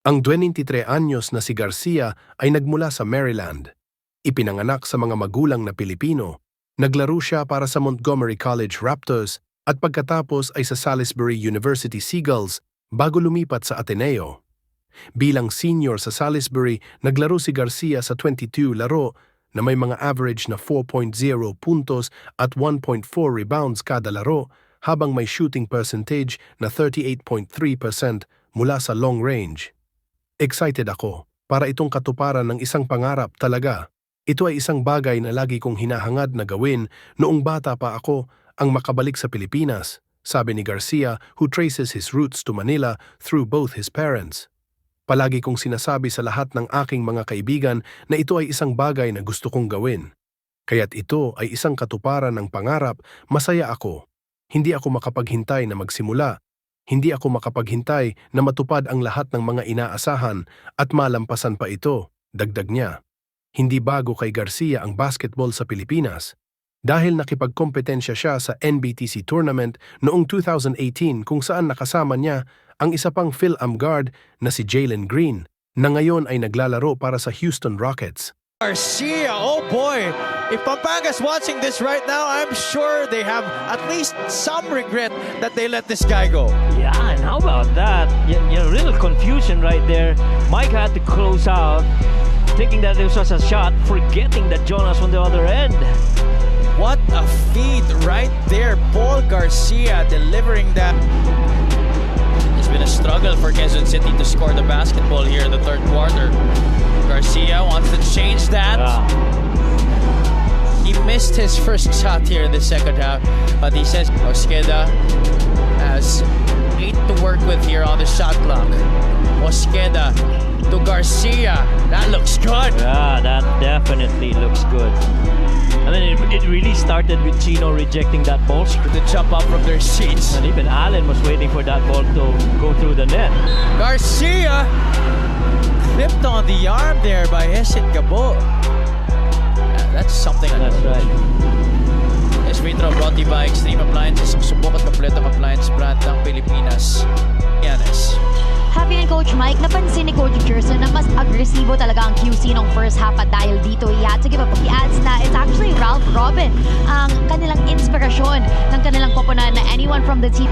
Ang 23 anyos na si Garcia ay nagmula sa Maryland. Ipinanganak sa mga magulang na Pilipino. Naglaro siya para sa Montgomery College Raptors at pagkatapos ay sa Salisbury University Seagulls bago lumipat sa Ateneo. Bilang senior sa Salisbury, naglaro si Garcia sa 22 laro na may mga average na 4.0 puntos at 1.4 rebounds kada laro habang may shooting percentage na 38.3% mula sa long range. Excited ako para itong katuparan ng isang pangarap talaga. Ito ay isang bagay na lagi kong hinahangad na gawin noong bata pa ako ang makabalik sa Pilipinas, sabi ni Garcia who traces his roots to Manila through both his parents. Palagi kong sinasabi sa lahat ng aking mga kaibigan na ito ay isang bagay na gusto kong gawin. Kaya't ito ay isang katuparan ng pangarap, masaya ako. Hindi ako makapaghintay na magsimula. Hindi ako makapaghintay na matupad ang lahat ng mga inaasahan at malampasan pa ito, dagdag niya. Hindi bago kay Garcia ang basketball sa Pilipinas. Dahil nakipagkompetensya siya sa NBTC tournament noong 2018 kung saan nakasama niya ang isa pang Phil-Am guard na si Jalen Green na ngayon ay naglalaro para sa Houston Rockets. Garcia, oh boy, if Pampanga's watching this right now, I'm sure they have at least some regret that they let this guy go. Yeah, and how about that? Yeah, little confusion right there. Mike had to close out, thinking that this was a shot, forgetting that Jonas on the other end. What a feed right there. Paul Garcia delivering that. It's been a struggle for Quezon City to score the basketball here in the third quarter. Garcia wants to change that. He missed his first shot here in the second half, but he says Mosqueda has 8 to work with here on the shot clock. Mosqueda to Garcia. That looks good. Yeah, that definitely looks good. And then it really started with Chino rejecting that ball To jump up from their seats. and even Allen was waiting for that ball to go through the net. Garcia clipped on the arm there by Hesin Gabo. That's something. That's right. This free throw brought to you by Extreme Appliances, ang subok at kompletong appliance brand ng Pilipinas. Yanis. Happy and Coach Mike, napansin ni Coach Gerson na mas agresibo talaga ang QC nung first half at dahil dito, he had to give up. He adds na it's actually Ralph Robin ang kanilang inspirasyon ng kanilang koponan na anyone from the team.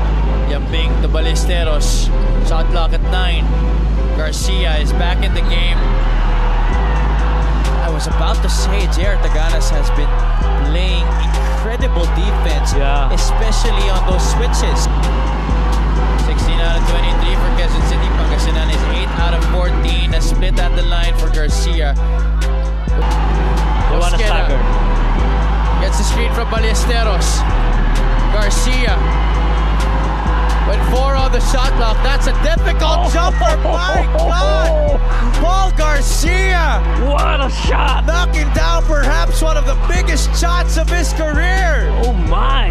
Yambing to Ballesteros. Shot clock at 9. Garcia is back in the game. I was about to say JR Taganas has been playing incredible defense, Yeah. especially on those switches. 16 out of 23 for Quezon City. Pangasinan is 8 out of 14. A split at the line for Garcia. They want to Mosqueda stagger. gets the screen from Ballesteros. Garcia with 4 on the shot clock. That's a difficult jumper. My God! Paul Garcia What a shot! knocking down perhaps one of the biggest shots of his career. Oh my!